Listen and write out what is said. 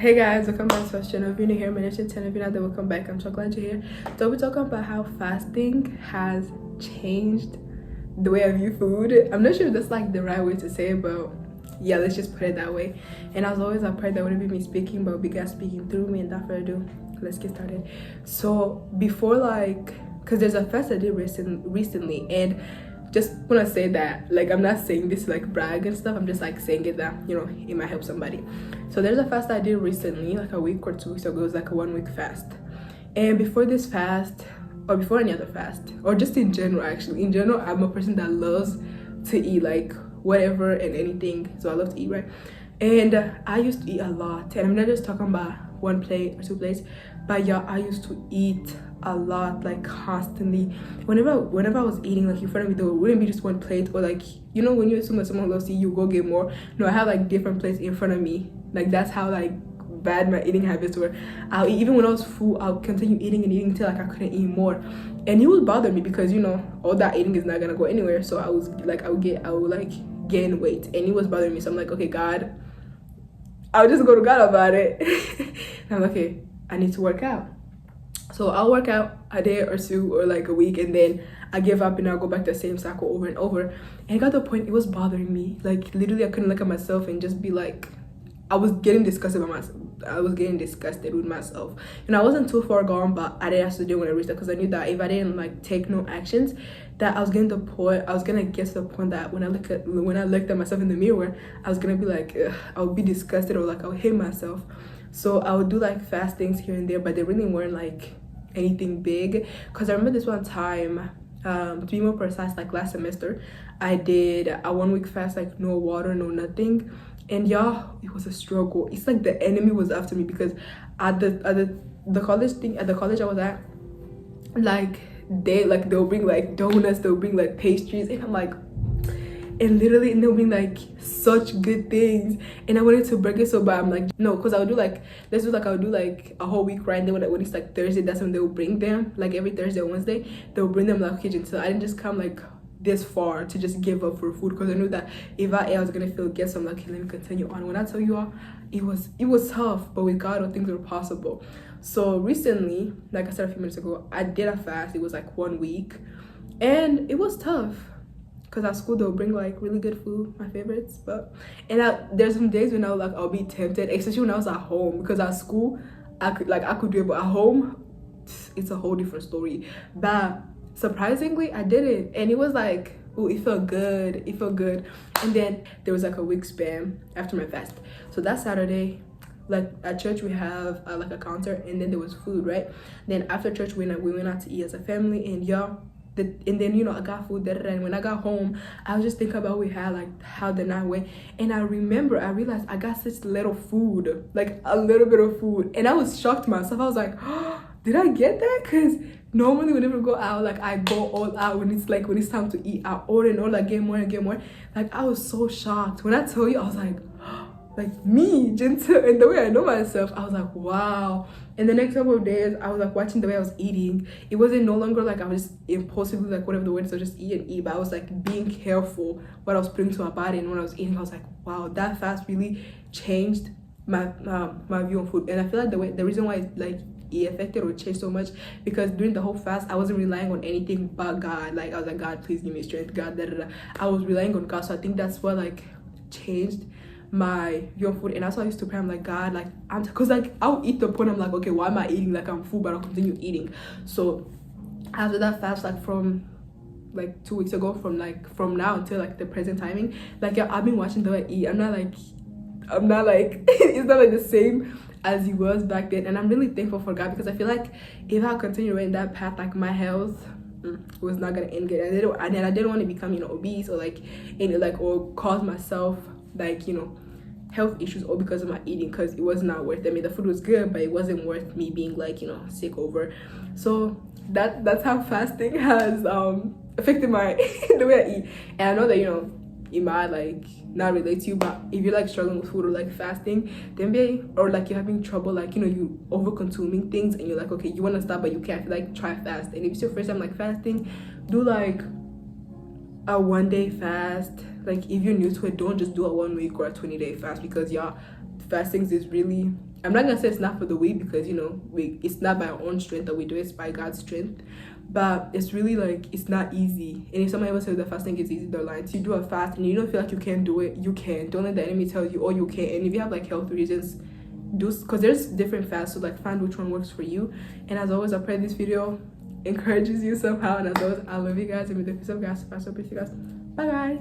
Hey guys, welcome back to our channel. If you're new here, my name is Chintan. If you're not, then welcome back. I'm so glad you're here. So we're talking about how fasting has changed the way I view food. I'm not sure if that's like the right way to say it, but yeah, let's just put it that way. And as always, I pray that wouldn't be me speaking, but be God speaking through me. And without further ado, let's get started. So before, like, because there's a fast I did recently, and just want to say that, like, I'm not saying this to like brag and stuff. I'm just like saying it that, you know, it might help somebody. So there's a fast I did recently, like a week or 2 weeks ago. It was like a 1 week fast. And before this fast, or before any other fast, or just in general, actually, in general, I'm a person that loves to eat like whatever and anything. So I love to eat, right? And I used to eat a lot. And I'm not just talking about 1 plate or 2 plates, but yeah, I used to eat a lot, like constantly. Whenever I was eating, like in front of me, there wouldn't be just 1 plate, or like, you know, when you assume that someone loves to eat, you go get more. No, I have like different plates in front of me. Like that's how like bad my eating habits were. I'll eat, even when I was full, I'll continue eating and eating until like I couldn't eat more. And it would bother me because, you know, all that eating is not gonna go anywhere. So I would like gain weight, and it was bothering me. So I'm like, okay, God, I'll just go to God about it. And I'm like, okay, I need to work out. So I'll work out a day or 2 or like a week, and then I give up and I'll go back to the same cycle over and over. And it got to the point it was bothering me. Like literally I couldn't look at myself and just be like, I was getting disgusted by myself. I was getting disgusted with myself. And I wasn't too far gone, but I didn't have to do it when I reached that, because I knew that if I didn't like take no actions, that I was gonna get to the point that when I looked at myself in the mirror, I was gonna be like, ugh, I would be disgusted, or like I would hate myself. So I would do like fast things here and there, but they really weren't like anything big. Because I remember this one time, to be more precise, like last semester, I did a 1 week fast, like no water, no nothing. And y'all, it was a struggle. It's like the enemy was after me, because at the college I was at, like they'll bring like donuts, they'll bring like pastries, and I'm like, and literally, and they'll bring like such good things, and I wanted to break it so bad. I'm like, no, because I would do like, I would do like a whole week, right? And then when it's like Thursday, that's when they'll bring them, like every Thursday or Wednesday they'll bring them like kitchen. So I didn't just come like this far to just give up for food, because I knew that if I ate, I was gonna feel guilty. So I'm like, okay, let me continue on. When I tell you all, it was tough, but with God all things are possible. So recently, like I said a few minutes ago, I did a fast. It was like 1 week, and it was tough, because at school they'll bring like really good food, my favorites. But there's some days when I'll be tempted, especially when I was at home, because at school I could do it, but at home it's a whole different story. But surprisingly, I did it, and it was like, oh, it felt good. And then there was like a week span after my fast. So that Saturday, like at church we have like a counter, and then there was food, right? Then after church we went out to eat as a family, and and then, you know, I got food, and when I got home, I was just thinking about we had like how the night went, and I realized I got such little food, like a little bit of food, and I was shocked myself. I was like, oh, did I get that? Because normally whenever I go out, like I go all out when it's time to eat. I order and order, like get more and get more. Like I was so shocked when I tell you, I was like, like me, gentle, and the way I know myself, I was like, wow. And the next couple of days, I was like watching the way I was eating. It wasn't no longer like I was just impulsively, like whatever the word is, so just eat and eat, but I was like being careful what I was putting to my body. And when I was eating, I was like, wow, that fast really changed my my view on food. And I feel like the reason why it affected or changed so much, because during the whole fast I wasn't relying on anything but God. Like I was like, God, please give me strength, God, da, da, da. I was relying on God. So I think that's what like changed my view on food. And that's why I used to pray. I'm like, God, like because like I'll eat the point, I'm like, okay, why am I eating? Like I'm full, but I'll continue eating. So after that fast, like from like 2 weeks ago, from now until like the present timing, like yeah, I've been watching the way I eat. I'm not like it's not like the same as it was back then. And I'm really thankful for God, because I feel like if I continue in that path, like my health was not gonna end good. And I didn't want to become, you know, obese, or like or cause myself like, you know, health issues, all because of my eating, because it was not worth it. I mean, the food was good, but it wasn't worth me being like, you know, sick over. So that's how fasting has affected my the way I eat. And I know that, you know, it might like not relate to you, but if you're like struggling with food or like fasting, then or like you're having trouble, like, you know, you over consuming things, and you're like, okay, you want to stop but you can't, like try fast. And if it's your first time like fasting, do like a 1 day fast. Like if you're new to it, don't just do a 1 week or a 20-day fast, because yeah, fasting is really, I'm not gonna say it's not for the weak, because you know it's not by our own strength that we do it, it's by God's strength. But it's really like, it's not easy. And if somebody ever says that fasting is easy, they're lying. So you do a fast and you don't feel like you can't do it, you can. Don't let the enemy tell you, oh, you can't. And if you have like health reasons, do, because there's different fasts, so like find which one works for you. And as always, I pray this video encourages you somehow. And as always, I love you guys, and with the peace of God, so peace you guys. Bye guys.